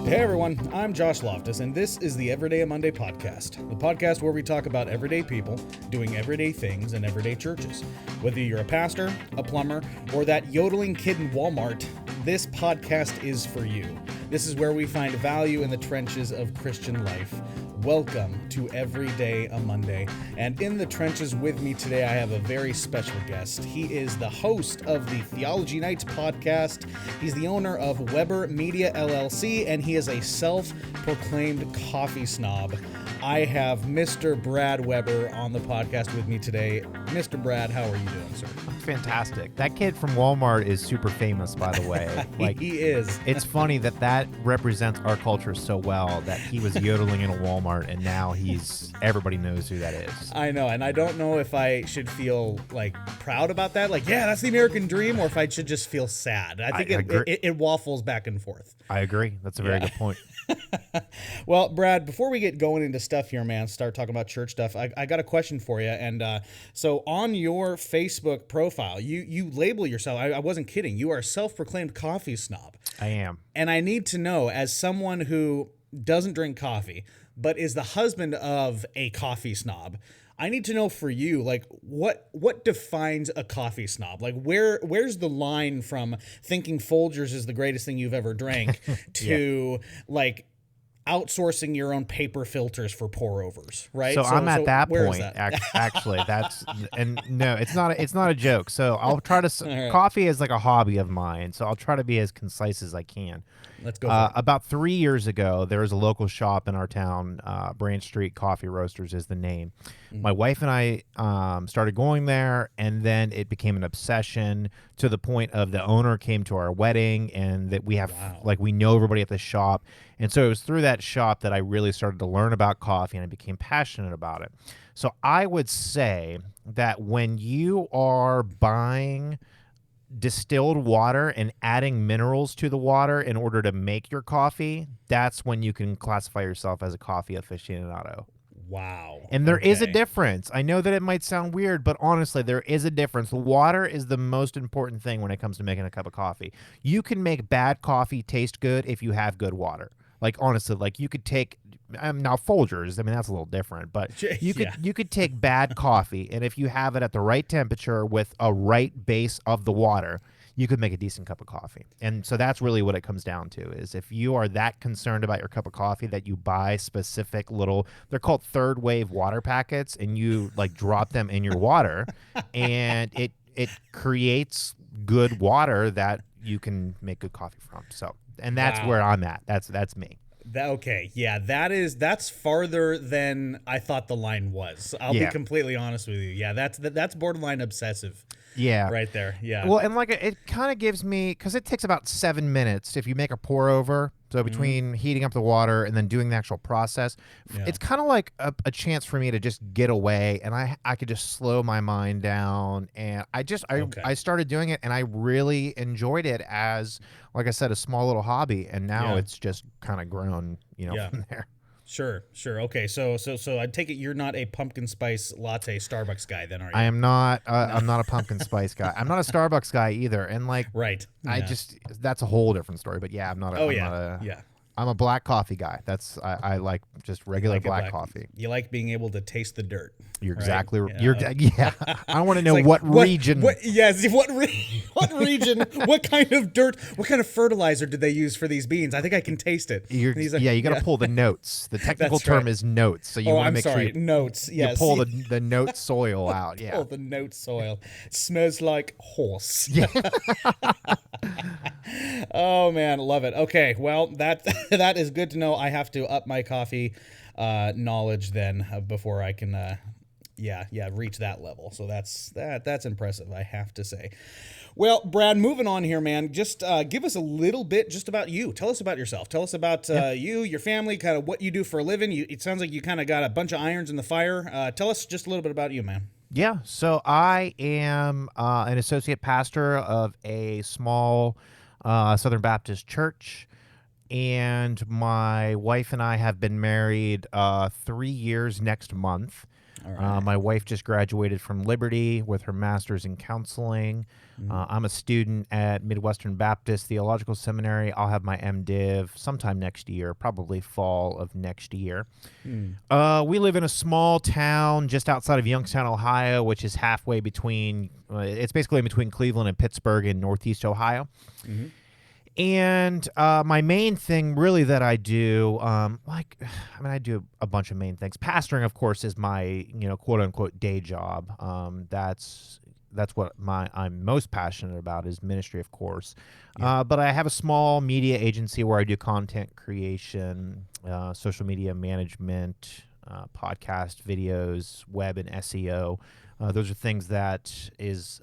Hey everyone, I'm Josh Loftus, and this is the Everyday Monday podcast, the podcast where we talk about everyday people doing everyday things in everyday churches. Whether you're a pastor, a plumber, or that yodeling kid in Walmart, this podcast is for you. This is where we find value in the trenches of Christian life. Welcome to Everyday Monday. And in the trenches with me today, I have a very special guest. He is the host of the Theology Nights podcast. He's the owner of Weber Media LLC, and he is a self-proclaimed coffee snob. I have Mr. Brad Weber on the podcast with me today. Mr. Brad, how are you doing, sir? Fantastic. That kid from Walmart is super famous, by the way. He is. It's funny that represents our culture so well, that he was yodeling in a Walmart and now everybody knows who that is. I know, and I don't know if I should feel proud about that, yeah, that's the American dream, or if I should just feel sad. I think it waffles back and forth. I agree. That's a very good point. Well, Brad, before we get going into stuff here, man, start talking about church stuff, I got a question for you. And so on your Facebook profile, you label yourself, I wasn't kidding, you are a self-proclaimed coffee snob. I am. And I need to know, as someone who doesn't drink coffee, but is the husband of a coffee snob, I need to know for you, what defines a coffee snob? Where's the line from thinking Folgers is the greatest thing you've ever drank to outsourcing your own paper filters for pour-overs, right? So I'm at that where point. Is that? Actually, no, it's not a joke. So I'll try to. Right. Coffee is like a hobby of mine, so I'll try to be as concise as I can. Let's go. For it. About 3 years ago, there was a local shop in our town. Branch Street Coffee Roasters is the name. Mm-hmm. My wife and I started going there, and then it became an obsession to the point of the owner came to our wedding, and that we have we know everybody at the shop. And so it was through that shop that I really started to learn about coffee, and I became passionate about it. So I would say that when you are buying distilled water and adding minerals to the water in order to make your coffee, that's when you can classify yourself as a coffee aficionado. Wow. And there is a difference. I know that it might sound weird, but honestly, there is a difference. Water is the most important thing when it comes to making a cup of coffee. You can make bad coffee taste good if you have good water. Honestly, you could take now Folgers. That's a little different, but you could take bad coffee, and if you have it at the right temperature with a right base of the water, you could make a decent cup of coffee. And so that's really what it comes down to, is if you are that concerned about your cup of coffee that you buy specific they're called third wave water packets, and you drop them in your water, and it creates good water that you can make good coffee from. So. And that's where I'm at. That's me. Okay. Yeah, that's farther than I thought the line was. I'll be completely honest with you. Yeah, that's borderline obsessive. Yeah. Right there. Yeah. Well, and it kind of gives me, because it takes about 7 minutes if you make a pour over. So between heating up the water and then doing the actual process, it's kind of like a chance for me to just get away, and I could just slow my mind down. And I started doing it, and I really enjoyed it as, like I said, a small little hobby. And now it's just kind of grown, from there. Sure. Okay, so I take it you're not a pumpkin spice latte Starbucks guy, then, are you? I am not. I'm not a pumpkin spice guy. I'm not a Starbucks guy either. And right. That's a whole different story. But yeah, I'm not. I'm a black coffee guy. I like just regular black coffee. You like being able to taste the dirt. You're exactly right. I want to know what region. What region? What kind of dirt? What kind of fertilizer did they use for these beans? I think I can taste it. You got to pull the notes. The technical term is notes. So you want to make sure notes. Yes. You pull the note soil out. Yeah. Pull the note soil. It smells like horse. Yeah. Oh man, love it. Okay, well that is good to know. I have to up my coffee knowledge then before I can reach that level. So that's impressive, I have to say. Well, Brad, moving on here, man, just give us a little bit just about you. Tell us about yourself. Tell us about you, your family, kind of what you do for a living. It sounds like you kind of got a bunch of irons in the fire. Tell us just a little bit about you, man. Yeah, so I am an associate pastor of a small Southern Baptist church, and my wife and I have been married 3 years next month. All right. My wife just graduated from Liberty with her master's in counseling. I'm a student at Midwestern Baptist Theological Seminary. I'll have my MDiv sometime next year, probably fall of next year. We live in a small town just outside of Youngstown, Ohio, which is halfway between, it's basically in between Cleveland and Pittsburgh in Northeast Ohio. And my main thing really that I do, I do a bunch of main things. Pastoring, of course, is my, quote unquote day job. That's what I'm most passionate about is ministry, of course. But I have a small media agency where I do content creation, social media management, podcast videos, web and SEO. Those are things that is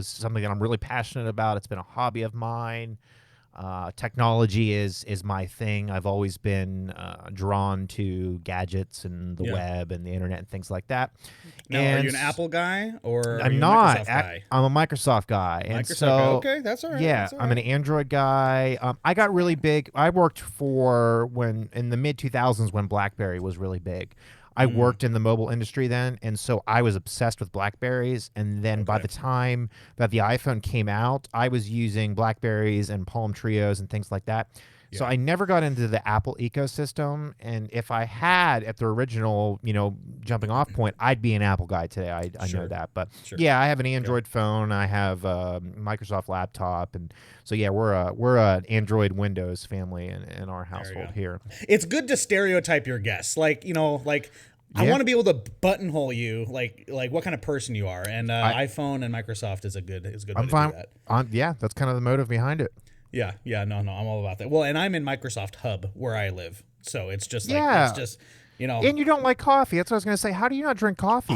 something that I'm really passionate about. It's been a hobby of mine. Technology is my thing. I've always been drawn to gadgets and the web and the internet and things like that. Now, are you an Apple guy or I'm are you not. a Microsoft guy? I'm a Microsoft guy. And Microsoft so, guy. Okay, that's all right. Yeah, That's all I'm an right. Android guy. I got really big. I worked for in the mid 2000s when BlackBerry was really big. I worked in the mobile industry then, and so I was obsessed with Blackberries. And then by the time that the iPhone came out, I was using Blackberries and Palm Trios and things like that. So I never got into the Apple ecosystem. And if I had at the original, jumping off point, I'd be an Apple guy today. I know that. But yeah, I have an Android phone. I have a Microsoft laptop. And so, yeah, we're an Android Windows family in our household here. It's good to stereotype your guests. I want to be able to buttonhole you, like what kind of person you are. And iPhone and Microsoft is a good way to do that. Yeah, that's kind of the motive behind it. Yeah, no, I'm all about that. Well, and I'm in Microsoft Hub where I live, so it's just And you don't like coffee. That's what I was going to say. How do you not drink coffee?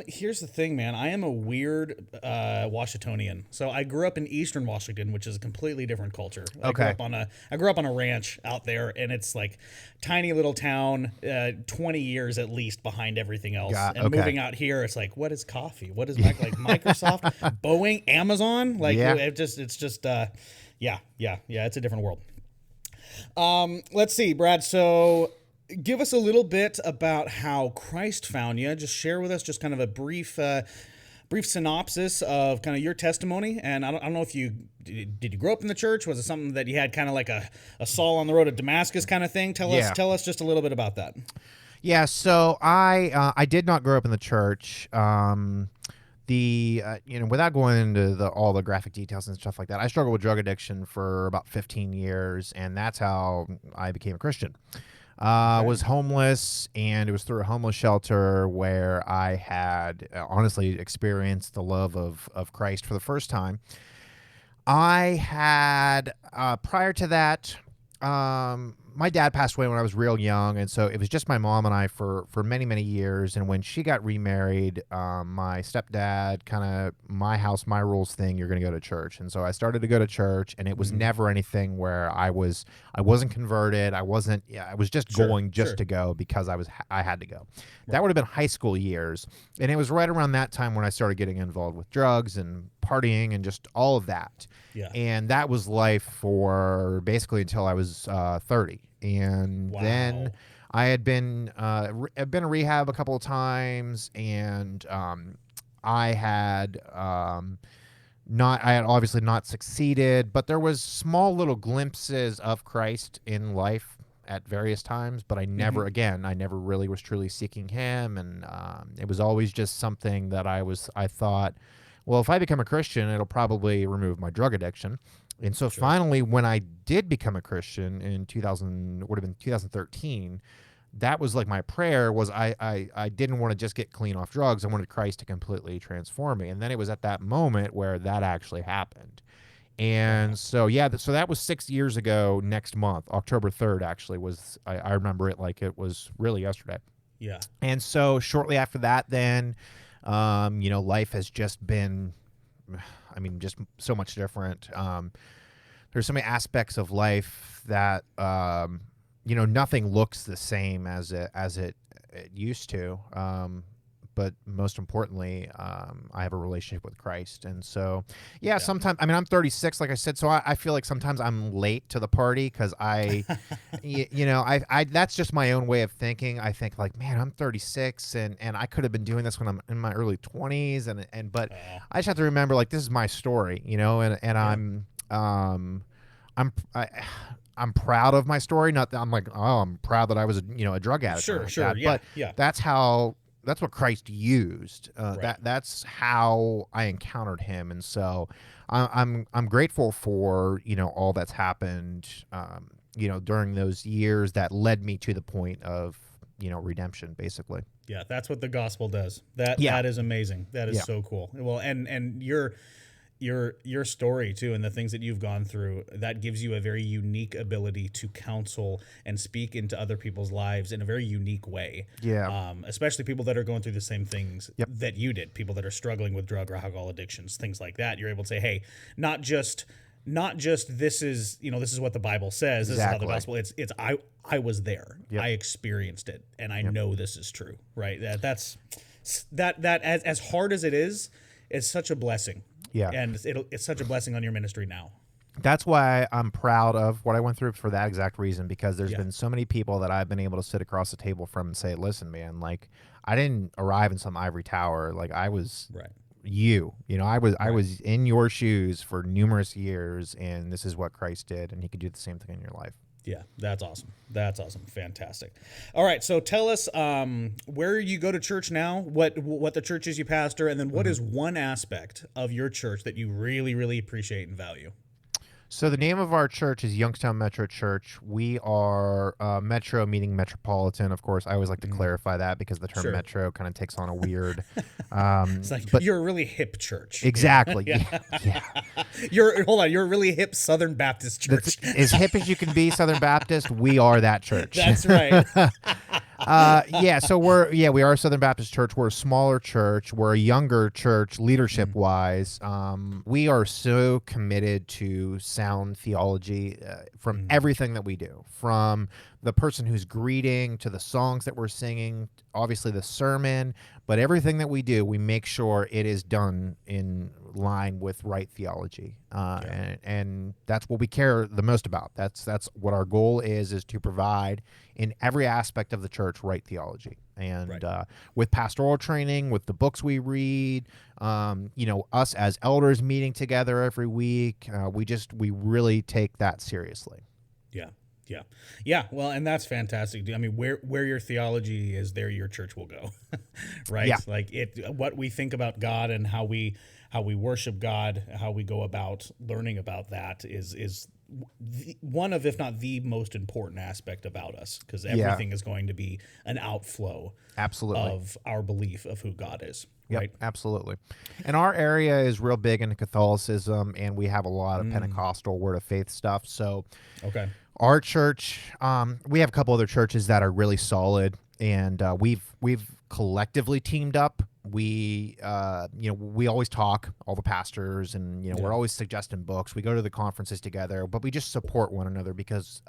Here's the thing, man. I am a weird Washingtonian. So I grew up in Eastern Washington, which is a completely different culture. I grew up on a ranch out there, and it's like tiny little town, 20 years at least behind everything else. Moving out here, it's like, what is coffee? What is Microsoft, Boeing, Amazon? Yeah, it's a different world. Let's see, Brad. So give us a little bit about how Christ found you. Just share with us just kind of a brief synopsis of kind of your testimony. And I don't know if did you grow up in the church? Was it something that you had kind of like a Saul on the road to Damascus kind of thing? Tell us just a little bit about that. Yeah, so I did not grow up in the church. Without going into all the graphic details and stuff like that, I struggled with drug addiction for about 15 years, and that's how I became a Christian. I was homeless, and it was through a homeless shelter where I had honestly experienced the love of Christ for the first time. I had, prior to that, my dad passed away when I was real young, and so it was just my mom and I for many, many years. And when she got remarried, my stepdad kind of, my house, my rules thing, you're going to go to church. And so I started to go to church, and it was never anything where I wasn't converted. I was just going to go because I had to go. Right. That would have been high school years. And it was right around that time when I started getting involved with drugs and partying and just all of that. Yeah. And that was life for basically until I was 30. And then I had been I've been in rehab a couple of times, and I had obviously not succeeded, but there was small little glimpses of Christ in life at various times, but I never really was truly seeking him. And it was always just something that I thought, well, if I become a Christian, it'll probably remove my drug addiction. And so finally, when I did become a Christian in 2013, that was like my prayer was I didn't want to just get clean off drugs. I wanted Christ to completely transform me. And then it was at that moment where that actually happened. And so that was 6 years ago next month. October 3rd actually was, I remember it like it was really yesterday. Yeah. And so shortly after that, then, life has just been, just so much different. There's so many aspects of life that, nothing looks the same as it used to. but most importantly, I have a relationship with Christ. And so, yeah, sometimes, I mean, I'm 36, like I said, so I feel like sometimes I'm late to the party because that's just my own way of thinking. I think like, man, I'm 36 and I could have been doing this when I'm in my early 20s. But I just have to remember, like, this is my story, and I'm proud of my story. Not that I'm like, oh, I'm proud that I was a drug addict. Sure, Like sure, that. yeah, But yeah. that's what Christ used. Right. That's how I encountered him, and so I'm grateful for all that's happened. During those years that led me to the point of redemption, basically. Yeah, that's what the gospel does. Yeah. That is amazing. That is Yeah. so cool. Well, and your story too, and the things that you've gone through, that gives you a very unique ability to counsel and speak into other people's lives in a very unique way. Yeah. Especially people that are going through the same things Yep. that you did, people that are struggling with drug or alcohol addictions, things like that. You're able to say, hey, not just this is what the Bible says. This is how the Exactly. gospel. It's I was there. Yep. I experienced it, and I know this is true. Right. That's as hard as it is such a blessing. Yeah. And it's such a blessing on your ministry now. That's why I'm proud of what I went through for that exact reason, because there's Yeah. been so many people that I've been able to sit across the table from and say, listen, man, like, I didn't arrive in some ivory tower. Like, I was Right. I was in your shoes for numerous years, and this is what Christ did, and he could do the same thing in your life. Yeah, that's awesome. That's awesome. Fantastic. All right, so tell us where you go to church now, what the church is you pastor, and then what is one aspect of your church that you really, really appreciate and value? So the name of our church is Youngstown Metro Church. We are Metro, meaning metropolitan. Of course, I always like to clarify that because the term Sure. Metro kind of takes on a weird. It's like but you're a really hip church. exactly, Yeah. yeah. You're a really hip Southern Baptist church. That's, as hip as you can be, Southern Baptist. We are that church. That's right. So we are a Southern Baptist church. We're a smaller church. We're a younger church leadership wise. We are so committed to sound theology from everything that we do, from the person who's greeting to the songs that we're singing, obviously the sermon, but everything that we do, we make sure it is done in line with right theology. And that's what we care the most about. That's what our goal is to provide in every aspect of the church right theology. And with pastoral training, with the books we read, us as elders meeting together every week, we really take that seriously. Yeah. Well, and that's fantastic. I mean, where your theology is, there your church will go, right? Yeah. Like what we think about God and how we worship God, how we go about learning about that is one of, if not the most important aspect about us, because everything is going to be an outflow Absolutely. of our belief of who God is. Yep, Right. absolutely. And our area is real big into Catholicism, and we have a lot of Pentecostal Word of Faith stuff. So Okay. our church, we have a couple other churches that are really solid, and we've collectively teamed up. We we always talk, all the pastors, and we're always suggesting books. We go to the conferences together, but we just support one another because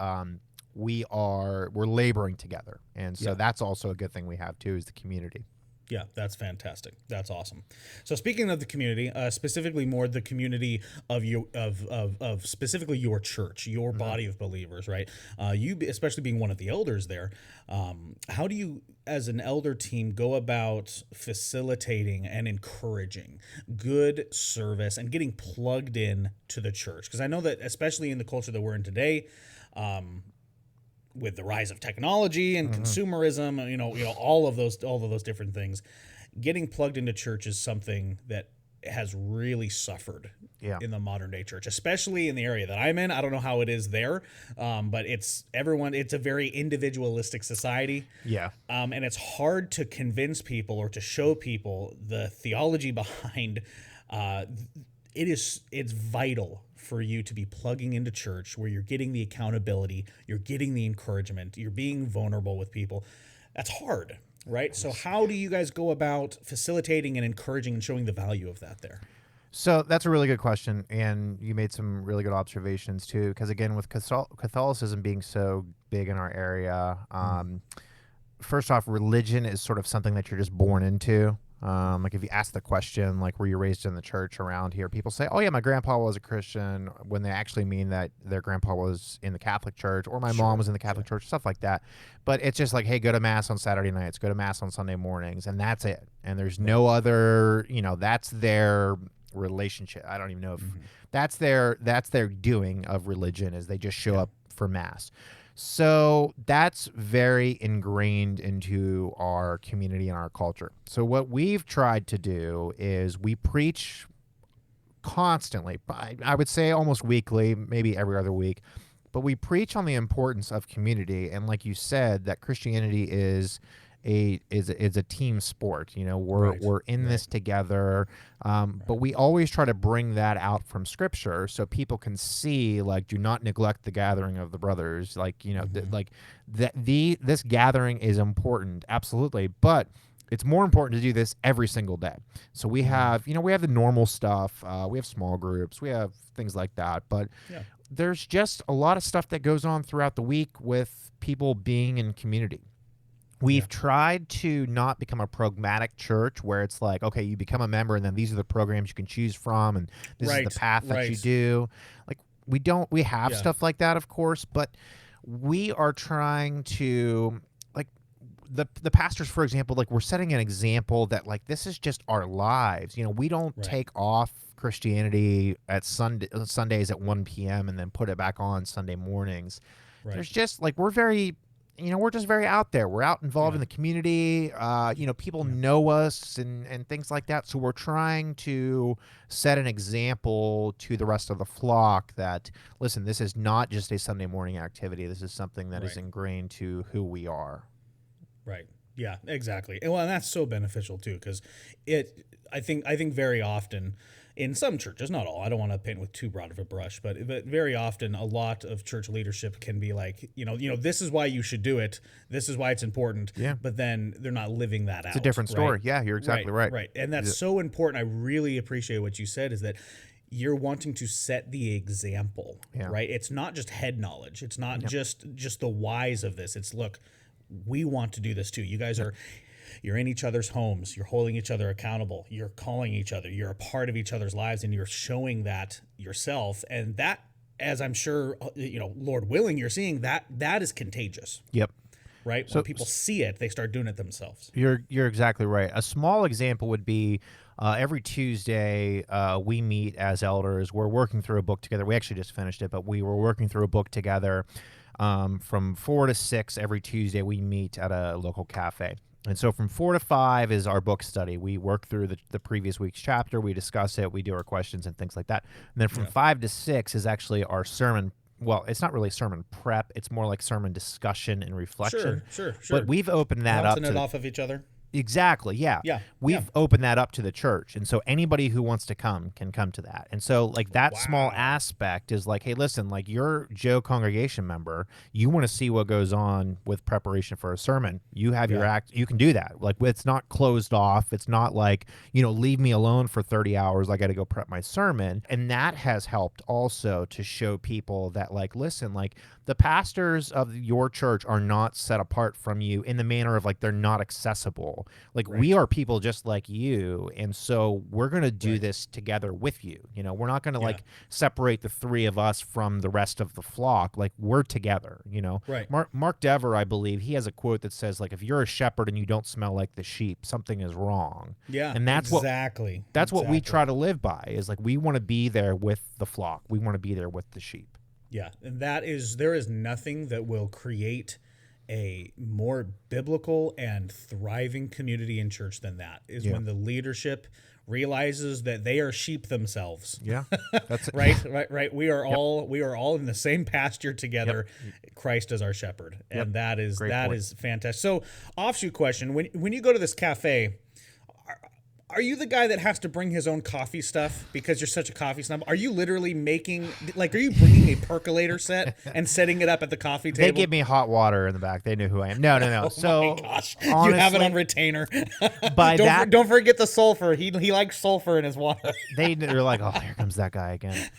we're laboring together, and so that's also a good thing we have too, is the community. Yeah, that's fantastic. That's awesome. So speaking of the community, specifically more the community of you of specifically your church, your body of believers, right? You especially being one of the elders there, how do you, as an elder team, go about facilitating and encouraging good service and getting plugged in to the church? Because I know that especially in the culture that we're in today, with the rise of technology and consumerism, all of those different things, getting plugged into church is something that has really suffered in the modern day church, especially in the area that I'm in. I don't know how it is there, but it's a very individualistic society. Yeah. And it's hard to convince people or to show people the theology behind. It's vital for you to be plugging into church where you're getting the accountability, you're getting the encouragement, you're being vulnerable with people. That's hard, right? So how do you guys go about facilitating and encouraging and showing the value of that there? So that's a really good question, and you made some really good observations too. Because again, with Catholicism being so big in our area, first off, religion is sort of something that you're just born into. Like if you ask the question, like, were you raised in the church around here? People say, oh yeah, my grandpa was a Christian, when they actually mean that their grandpa was in the Catholic Church, or my mom was in the Catholic Church, stuff like that. But it's just like, hey, go to mass on Saturday nights, go to mass on Sunday mornings, and that's it. And there's no other, that's their relationship. I don't even know if that's their doing of religion, is they just show up for mass. So that's very ingrained into our community and our culture. So what we've tried to do is we preach constantly, I would say almost weekly, maybe every other week, but we preach on the importance of community. And like you said, that Christianity is a team sport. We're in this together, but we always try to bring that out from Scripture so people can see, like, do not neglect the gathering of the brothers. Like, this gathering is important, absolutely, but it's more important to do this every single day. So we have, we have the normal stuff. We have small groups. We have things like that, but there's just a lot of stuff that goes on throughout the week with people being in community. We've tried to not become a pragmatic church where it's like, okay, you become a member and then these are the programs you can choose from and this is the path that you do. Like, we have stuff like that, of course, but we are trying to, like, the pastors, for example, like, we're setting an example that, like, this is just our lives. We don't take off Christianity at Sundays at 1 p.m. and then put it back on Sunday mornings. There's just, like, we're just very out there. We're out involved in the community. People know us and things like that. So we're trying to set an example to the rest of the flock that, listen, this is not just a Sunday morning activity. This is something that is ingrained to who we are. Right. Yeah, exactly. And that's so beneficial too, because I think very often, in some churches, not all, I don't want to paint with too broad of a brush, but very often a lot of church leadership can be like, this is why you should do it. This is why it's important. Yeah. But then they're not living that out. It's a different story. Yeah, you're exactly right. Right. And that's so important. I really appreciate what you said, is that you're wanting to set the example, right? It's not just head knowledge. It's not just the whys of this. It's, look, we want to do this too. You guys you're in each other's homes. You're holding each other accountable. You're calling each other. You're a part of each other's lives, and you're showing that yourself. And that, as I'm sure, Lord willing, you're seeing that is contagious. Yep. Right? So when people see it, they start doing it themselves. You're exactly right. A small example would be every Tuesday we meet as elders. We're working through a book together. We actually just finished it, but we were working through a book together. From 4 to 6 every Tuesday, we meet at a local cafe. And so from 4 to 5 is our book study. We work through the previous week's chapter. We discuss it. We do our questions and things like that. And then from 5 to 6 is actually our sermon. Well, it's not really sermon prep. It's more like sermon discussion and reflection. Sure. But we've opened that bouncing it off of each other. Exactly, yeah. We've opened that up to the church, and so anybody who wants to come can come to that. And so, like, that small aspect is like, hey, listen, like, you're Joe congregation member, you want to see what goes on with preparation for a sermon. You have your act, you can do that. Like, it's not closed off. It's not like, leave me alone for 30 hours. I got to go prep my sermon. And that has helped also to show people that, like, listen, like, the pastors of your church are not set apart from you in the manner of, like, they're not accessible. Like, we are people just like you, and so we're going to do this together with you. We're not going to, like, separate the three of us from the rest of the flock. Like, we're together, Right. Mark Dever, I believe, he has a quote that says, like, if you're a shepherd and you don't smell like the sheep, something is wrong. Yeah, and that's exactly. That's what we try to live by, is, like, we want to be there with the flock. We want to be there with the sheep. Yeah, and there is nothing that will create a more biblical and thriving community in church than that, is when the leadership realizes that they are sheep themselves. Yeah, that's it. Right. We are all in the same pasture together. Christ is our shepherd, and that is fantastic. So, offshoot question: when you go to this cafe, Are you the guy that has to bring his own coffee stuff because you're such a coffee snob? Are you literally making, like, are you bringing a percolator set and setting it up at the coffee table? They give me hot water in the back. They knew who I am. No. Oh So my gosh, honestly, you have it on retainer. By don't forget the sulfur. He likes sulfur in his water. they're like, oh, here comes that guy again.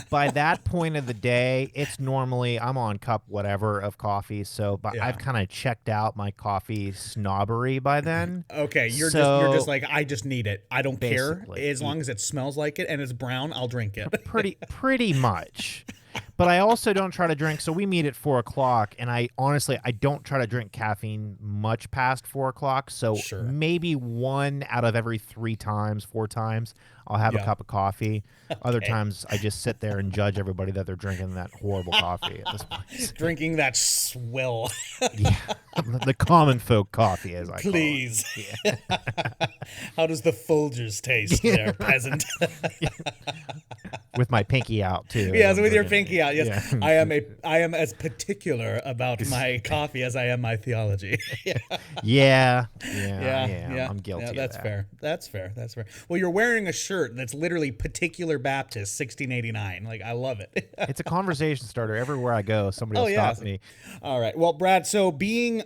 By that point of the day, it's normally I'm on cup whatever of coffee. So, but I've kind of checked out my coffee snobbery by then. Okay, you're just like, I just need it. I don't care as long as it smells like it and it's brown. I'll drink it. Pretty much. But I also don't try to drink. So we meet at 4:00, and I don't try to drink caffeine much past 4:00. So maybe 1 out of every 4 times, I'll have a cup of coffee. Okay. Other times, I just sit there and judge everybody that they're drinking that horrible coffee at this point. Drinking that swill. Yeah, the common folk coffee, as I Please. call it. Yeah. How does the Folgers taste there, peasant? With my pinky out too. Yes, with your pinky out. Yes, yeah. I am as particular about my coffee as I am my theology. Yeah. I'm guilty. Yeah, that's of that. fair. That's fair. Well, you're wearing a shirt that's literally Particular Baptist 1689. Like, I love it. It's a conversation starter everywhere I go. Somebody will stop me. All right. Well, Brad. So being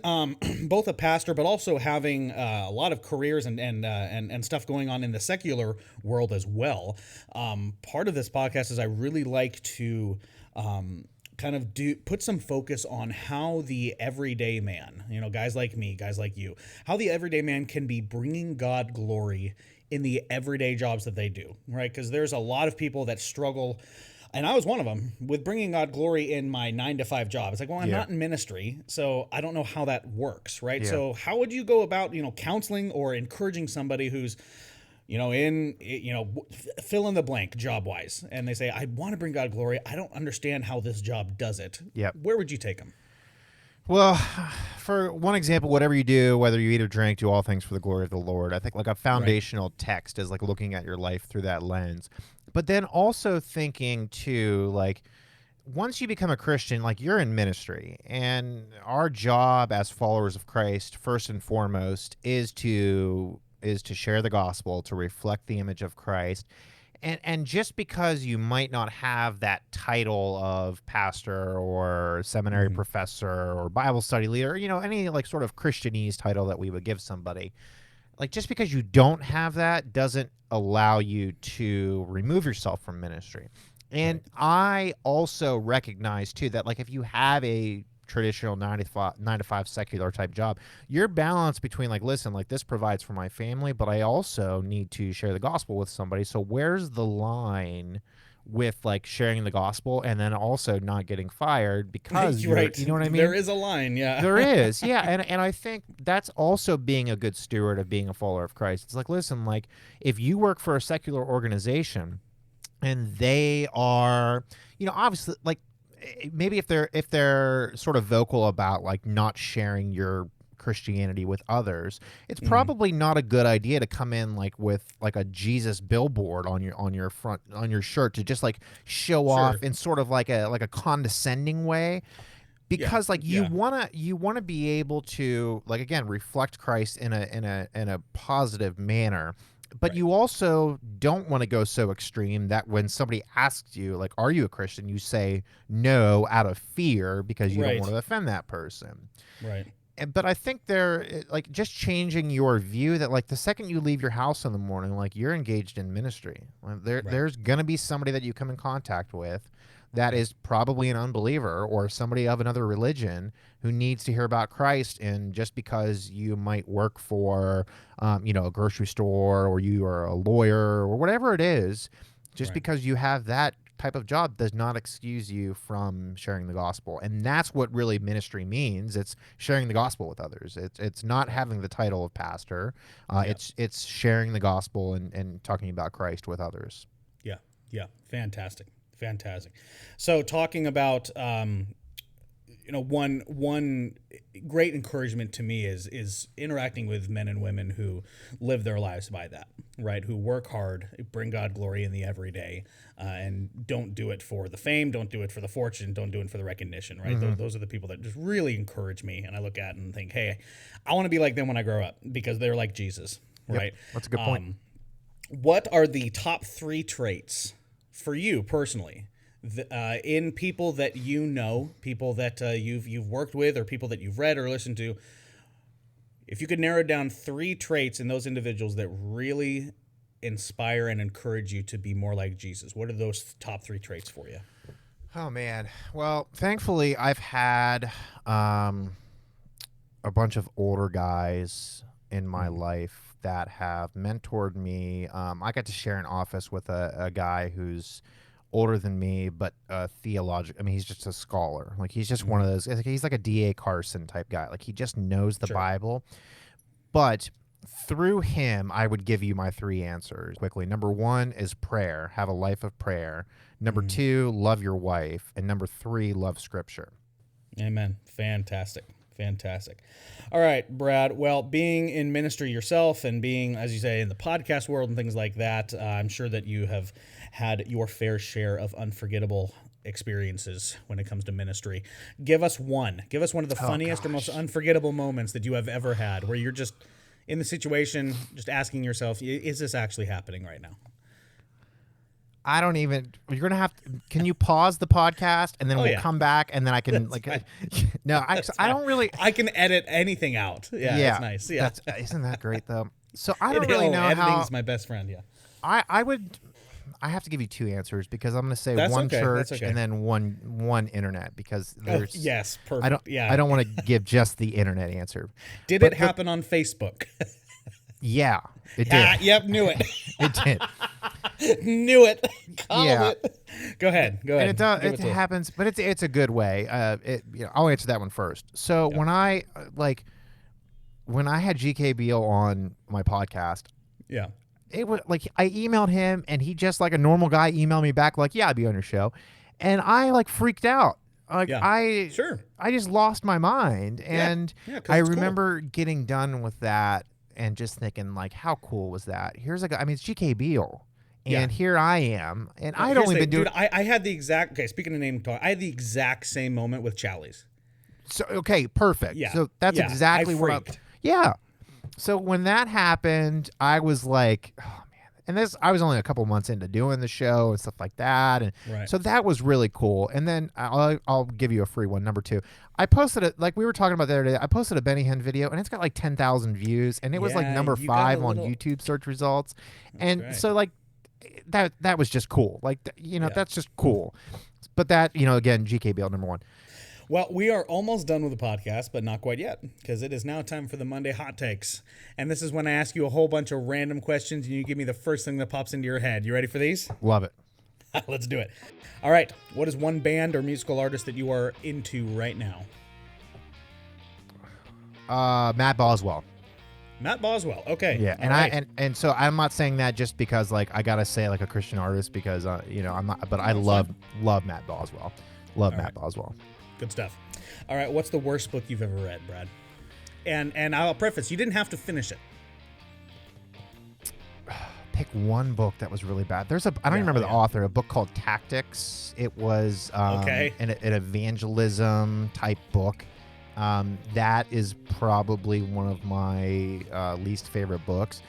both a pastor, but also having a lot of careers and stuff going on in the secular world as well. Part of this podcast is I really like to kind of put some focus on how the everyday man, guys like me, guys like you, how the everyday man can be bringing God glory in the everyday jobs that they do, right? Because there's a lot of people that struggle, and I was one of them, with bringing God glory in my 9-to-5 job. It's like, well, I'm not in ministry, so I don't know how that works, right? Yeah. So how would you go about, counseling or encouraging somebody who's, fill in the blank job-wise, and they say, I want to bring God glory. I don't understand how this job does it. Yep. Where would you take them? Well, for one example, whatever you do, whether you eat or drink, do all things for the glory of the Lord. I think like a foundational text is like looking at your life through that lens. But then also thinking too, like, once you become a Christian, like, you're in ministry, and our job as followers of Christ, first and foremost, is to share the gospel, to reflect the image of Christ. And just because you might not have that title of pastor or seminary professor or Bible study leader, any like sort of Christianese title that we would give somebody, like, just because you don't have that doesn't allow you to remove yourself from ministry. And I also recognize too that, like, if you have a traditional 9-to-5 secular type job, your balance between, like, listen, like, this provides for my family, but I also need to share the gospel with somebody. So where's the line with, like, sharing the gospel and then also not getting fired because you know what I mean? There is a line, yeah. There is, yeah. And I think that's also being a good steward of being a follower of Christ. It's like, listen, like, if you work for a secular organization and they are, obviously, like, maybe if they're sort of vocal about, like, not sharing your Christianity with others, it's probably not a good idea to come in like with like a Jesus billboard on your front, on your shirt, to just like show off in sort of like a condescending way, because you want to be able to, like, again, reflect Christ in a positive manner. But you also don't want to go so extreme that when somebody asks you, like, are you a Christian, you say no out of fear because you don't want to offend that person. Right. But I think like, just changing your view that, like, the second you leave your house in the morning, like, you're engaged in ministry. There's going to be somebody that you come in contact with that is probably an unbeliever or somebody of another religion who needs to hear about Christ. And just because you might work for, a grocery store, or you are a lawyer, or whatever it is, just because you have that type of job does not excuse you from sharing the gospel. And that's what really ministry means. It's sharing the gospel with others. It's not having the title of pastor. It's sharing the gospel and talking about Christ with others. Yeah. Fantastic. So talking about, one great encouragement to me is interacting with men and women who live their lives by that, right? Who work hard, bring God glory in the everyday, and don't do it for the fame, don't do it for the fortune, don't do it for the recognition, right? Those are the people that just really encourage me, and I look at and think, hey, I want to be like them when I grow up, because they're like Jesus, right? That's a good point. what are the top 3 traits for you personally in people that you know, people that you've worked with, or people that you've read or listened to? If you could narrow down 3 traits in those individuals that really inspire and encourage you to be more like Jesus, what are those top 3 traits for you? Oh man. Well, thankfully I've had a bunch of older guys in my life that have mentored me. I got to share an office with a guy who's older than me, but theological. I mean, he's just a scholar. Like, he's just one of those. He's like a D.A. Carson type guy. Like, he just knows the Bible. But through him, I would give you my 3 answers quickly. Number 1 is prayer. Have a life of prayer. Number 2, love your wife. And number 3, love Scripture. Amen. Fantastic. All right, Brad. Well, being in ministry yourself and being, as you say, in the podcast world and things like that, I'm sure that you have had your fair share of unforgettable experiences when it comes to ministry. Give us one. Give us one of the funniest or most unforgettable moments that you have ever had, where you're just in the situation, just asking yourself, is this actually happening right now? I don't even. You're gonna have to. Can you pause the podcast and then we'll come back and then I can No, I don't really. I can edit anything out. Yeah, that's nice. Yeah, isn't that great though? So I don't really know how. Editing's my best friend. Yeah, I would. I have to give you 2 answers because I'm going to say one church and then one internet because there's yes, perfect. I don't want to give just the internet answer. Did it happen on Facebook? Yeah, it did. Yep, knew it. It did. Knew it. Called it. Go ahead. And it happens, but it's a good way. I'll answer that one first. So when I had GK Beal on my podcast, it was like I emailed him and he just like a normal guy emailed me back like, yeah, I'd be on your show, and I like freaked out. Like I just lost my mind, and I remember getting done with that and just thinking like, how cool was that? Here's a guy. I mean, it's GK Beal. And here I am, and I'd only been doing. Dude, I had the exact. Okay, speaking of name talk, I had the exact same moment with Challies. So okay, perfect. Yeah. So that's exactly where. So when that happened, I was like, oh man. And I was only a couple months into doing the show and stuff like that, and so that was really cool. And then I'll give you a free one. Number 2, I posted it like we were talking about the other day. I posted a Benny Hinn video, and it's got like 10,000 views, and it was like number 5 on YouTube search results, and so like. That was just cool. Like, that's just cool. But that, again, GK Beal, number 1. Well, we are almost done with the podcast, but not quite yet, because it is now time for the Monday Hot Takes. And this is when I ask you a whole bunch of random questions, and you give me the first thing that pops into your head. You ready for these? Love it. Let's do it. All right. What is one band or musical artist that you are into right now? Matt Boswell. Matt Boswell. Okay. Yeah, and and so I'm not saying that just because like I gotta say like a Christian artist because I'm not, but I love Matt Boswell. Love Matt Boswell. Good stuff. All right, what's the worst book you've ever read, Brad? And I'll preface, you didn't have to finish it. Pick one book that was really bad. I don't even remember the author. A book called Tactics. It was an evangelism type book. That is probably one of my least favorite books.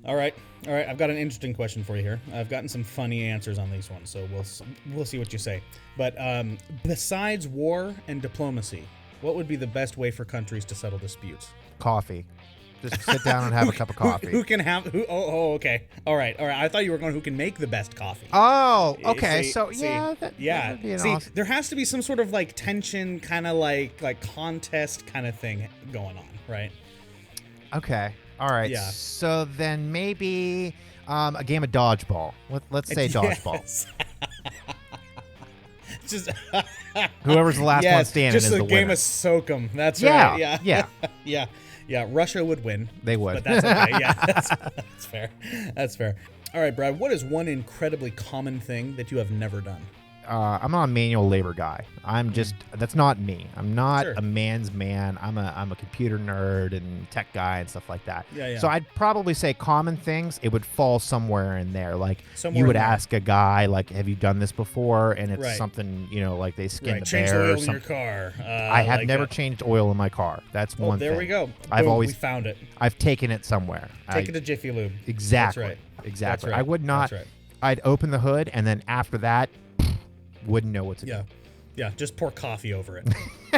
All right. I've got an interesting question for you here. I've gotten some funny answers on these ones, so we'll see what you say. But besides war and diplomacy, what would be the best way for countries to settle disputes? Coffee. Just sit down and have a cup of coffee. Okay. All right. I thought you were going who can make the best coffee. Oh, okay. There has to be some sort of like tension, kind of like contest kind of thing going on, right? Okay. All right. Yeah. So then maybe a game of dodgeball. Let's say dodgeball. Just whoever's the last one standing is the winner. Just a game of Soak'em. That's right. Yeah. Yeah, Russia would win. They would. But that's okay. Yeah, that's fair. That's fair. All right, Brad, what is one incredibly common thing that you have never done? I'm not a manual labor guy. I'm just that's not me. I'm not Sure. a man's man. I'm a computer nerd and tech guy and stuff like that. Yeah. So I'd probably say common things. It would fall somewhere in there. Like Somewhere you would in there. ask a guy, like, "Have you done this before?" And it's Right. something, like they skinned Right. the Change bear the or oil in your something. car. I have never changed oil in my car. That's one thing. There we go. I've Boom, always we found it. I've taken it somewhere. Take it to Jiffy Lube. Exactly. That's right. Exactly. That's right. I would not. That's right. I'd open the hood, and then after that, wouldn't know what to do. Yeah. Just pour coffee over it.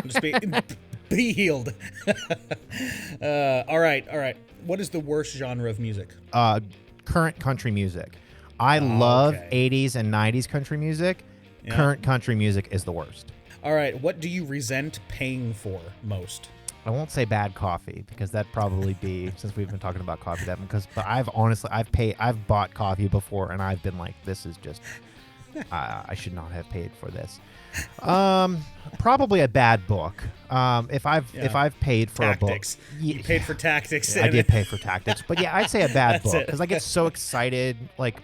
Just be healed. All right. What is the worst genre of music? Current country music. I love okay. 80s and 90s country music. Yeah. Current country music is the worst. All right. What do you resent paying for most? I won't say bad coffee because that'd probably be since we've been talking about coffee but I've bought coffee before and I've been like, this is just I should not have paid for this. Probably a bad book. If I've paid for Tactics. a book, You paid for Tactics. I did pay for Tactics, but yeah, I'd say a bad book it. because I get so excited. Like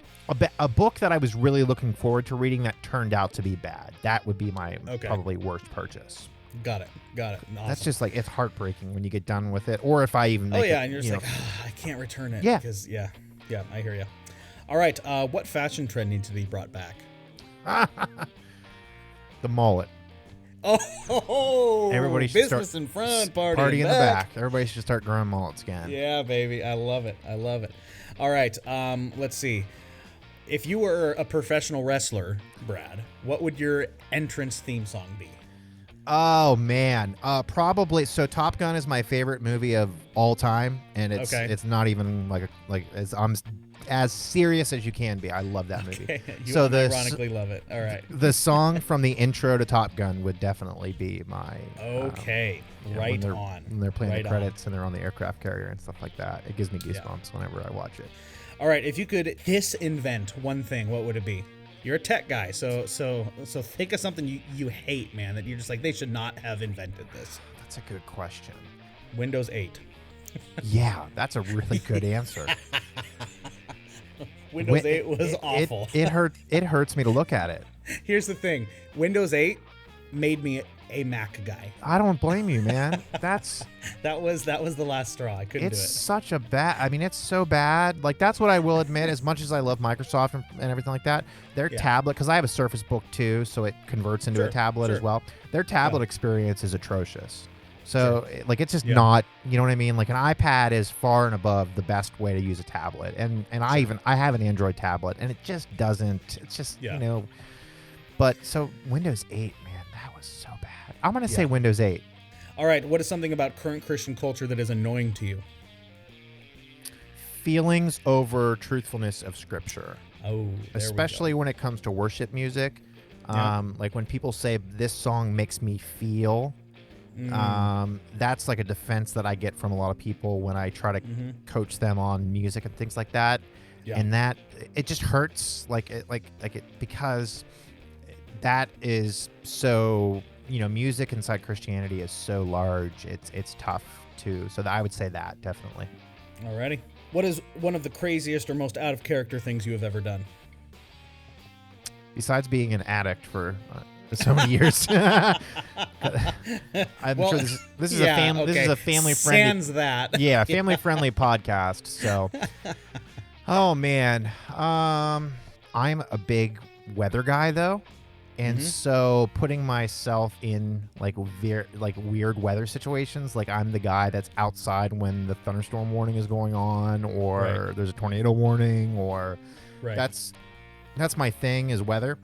a book that I was really looking forward to reading that turned out to be bad. That would be my probably worst purchase. Got it. Awesome. That's just like it's heartbreaking when you get done with it, or if I even make and you're just like, I can't return it. Yeah. Because I hear you. All right. What fashion trend needs to be brought back? the mullet. Oh, everybody should business start in front, party in the back. Everybody should start growing mullets again. Yeah, baby. I love it. All right. Let's see. If you were a professional wrestler, Brad, what would your entrance theme song be? Oh man, probably. So Top Gun is my favorite movie of all time, and it's not even I'm as serious as you can be. I love that movie. Okay. You ironically love it. All right. The song from the intro to Top Gun would definitely be my. Okay. When they're playing right the credits and they're on the aircraft carrier and stuff like that. It gives me goosebumps whenever I watch it. All right. If you could disinvent one thing, what would it be? You're a tech guy, so think of something you hate, man, that you're just like, they should not have invented this. That's a good question. Windows 8. Yeah, that's a really good answer. Windows 8 was awful. It hurts me to look at it. Here's the thing. Windows 8 made me a Mac guy. I don't blame you, man. That was the last straw. I couldn't do it. It's such a bad. I mean, it's so bad. Like that's what I will admit. As much as I love Microsoft and everything like that, their tablet, because I have a Surface Book too, so it converts into a tablet as well. Their tablet experience is atrocious. So like it's just not. You know what I mean? Like an iPad is far and above the best way to use a tablet, and I have an Android tablet, and it just doesn't. It's just But so Windows 8, man, that was so bad. I'm gonna say Windows 8. All right, what is something about current Christian culture that is annoying to you? Feelings over truthfulness of Scripture. Oh, especially when it comes to worship music. Like when people say this song makes me feel. That's like a defense that I get from a lot of people when I try to coach them on music and things like that. Yeah. And that it just hurts because that is so. Music inside Christianity is so large. It's tough to. So I would say that definitely. Alrighty. What is one of the craziest or most out of character things you have ever done? Besides being an addict for so many years, I'm sure this is a family. This is a family friendly. Sans that. Yeah, family friendly podcast. So, oh man, I'm a big weather guy though. And so putting myself in weird weather situations, like I'm the guy that's outside when the thunderstorm warning is going on, or there's a tornado warning, or that's my thing is weather.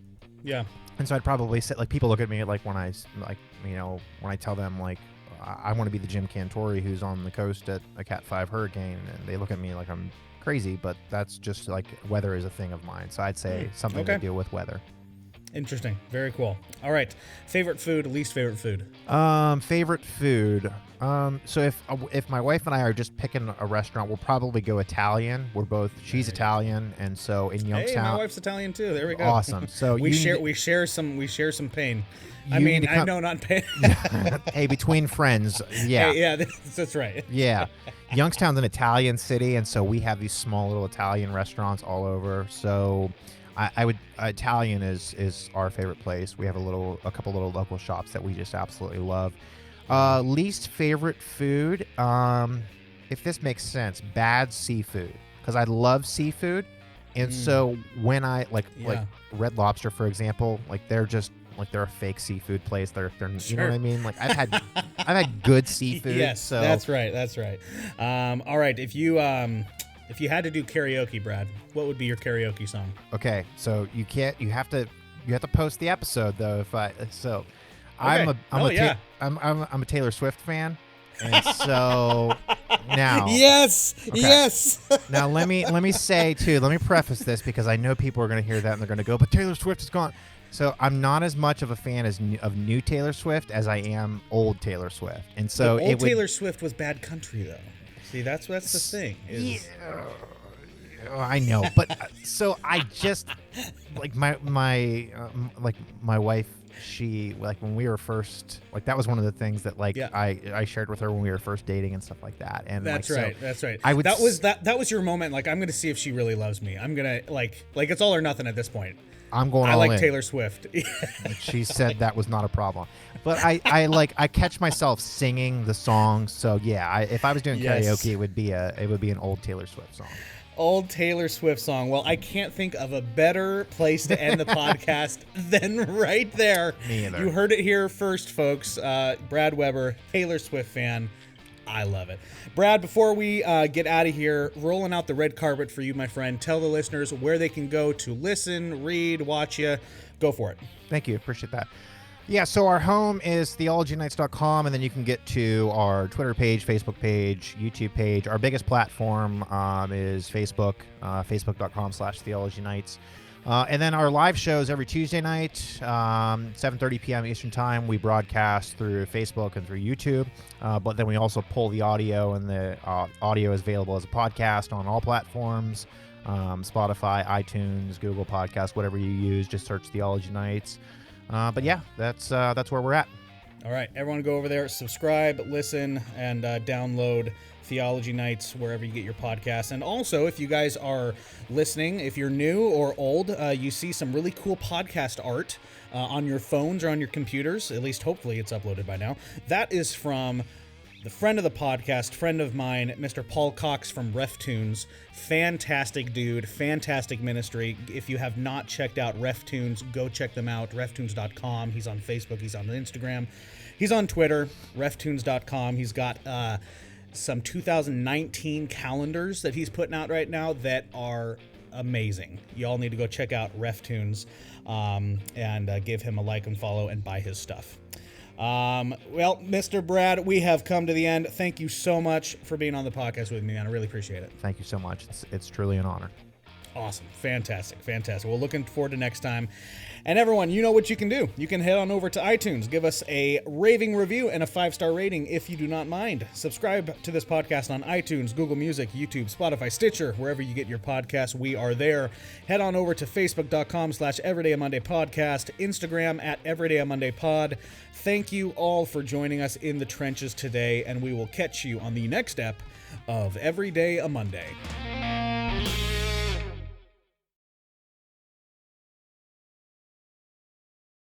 Yeah. And so I'd probably say, like, people look at me like when I tell them like I want to be the Jim Cantori who's on the coast at a Cat 5 hurricane, and they look at me like I'm crazy, but that's just like weather is a thing of mine. So I'd say something to deal with weather. Interesting. Very cool. All right. Favorite food, least favorite food? Favorite food. So if my wife and I are just picking a restaurant, we'll probably go Italian. She's Italian, and so in Youngstown. Hey, my wife's Italian too. There we go. Awesome. So we share some pain. I know not pain. Hey, between friends, yeah. Hey, yeah, that's right. Yeah. Youngstown's an Italian city, and so we have these small little Italian restaurants all over. So I would Italian is our favorite place. We have a couple little local shops that we just absolutely love. Least favorite food, if this makes sense, bad seafood, because I love seafood, and so when I like Red Lobster, for example, like they're a fake seafood place. They're you know what I mean? Like I've had good seafood. Yes, so that's right. All right, if you had to do karaoke, Brad, what would be your karaoke song? Okay, so you have to post the episode though. I'm a Taylor Swift fan, and so now yes. Now let me say too. Let me preface this because I know people are going to hear that and they're going to go, but Taylor Swift is gone. So I'm not as much of a fan of new Taylor Swift as I am old Taylor Swift, and so Taylor Swift was bad country though. See, that's the thing. I know, but so I just like my wife. She when we were first that was one of the things that I shared with her when we were first dating and stuff like that. And that's right. That was your moment. Like, I'm gonna see if she really loves me. I'm gonna like it's all or nothing at this point. I'm going all in. I like Taylor Swift. She said that was not a problem. But I catch myself singing the song. So yeah, if I was doing karaoke, it would be an old Taylor Swift song. Old Taylor Swift song. Well, I can't think of a better place to end the podcast than right there. Me either. You heard it here first, folks. Brad Weber, Taylor Swift fan. I love it. Brad, before we get out of here, rolling out the red carpet for you, my friend. Tell the listeners where they can go to listen, read, watch you. Go for it. Thank you. Appreciate that. Yeah, so our home is theologynights.com, and then you can get to our Twitter page, Facebook page, YouTube page. Our biggest platform is Facebook, facebook.com/theologynights. And then our live shows every Tuesday night, 7:30 p.m. Eastern Time. We broadcast through Facebook and through YouTube, but then we also pull the audio, and the audio is available as a podcast on all platforms, Spotify, iTunes, Google Podcasts, whatever you use. Just search Theology Nights. But yeah, that's where we're at. All right, everyone go over there, subscribe, listen, and download Theology Nights wherever you get your podcasts. And also, if you guys are listening, if you're new or old, you see some really cool podcast art on your phones or on your computers. At least, hopefully, it's uploaded by now. That is from the friend of the podcast, friend of mine, Mr. Paul Cox from RefTunes. Fantastic dude, fantastic ministry. If you have not checked out RefTunes, go check them out, reftunes.com. He's on Facebook, he's on Instagram, he's on Twitter, reftunes.com. He's got some 2019 calendars that he's putting out right now that are amazing. You all need to go check out RefTunes and give him a like and follow and buy his stuff. Well, Mr. Brad, we have come to the end. Thank you so much for being on the podcast with me, man. I really appreciate it. Thank you so much. It's truly an honor. Awesome. Fantastic. Well, looking forward to next time. And everyone, you know what you can do. You can head on over to iTunes, give us a raving review and a 5-star rating if you do not mind. Subscribe to this podcast on iTunes, Google Music, YouTube, Spotify, Stitcher, wherever you get your podcasts. We are there. Head on over to facebook.com/everydayamondaypodcast, Instagram @everydayamondaypod. Thank you all for joining us in the trenches today, and we will catch you on the next ep of Every Day a Monday.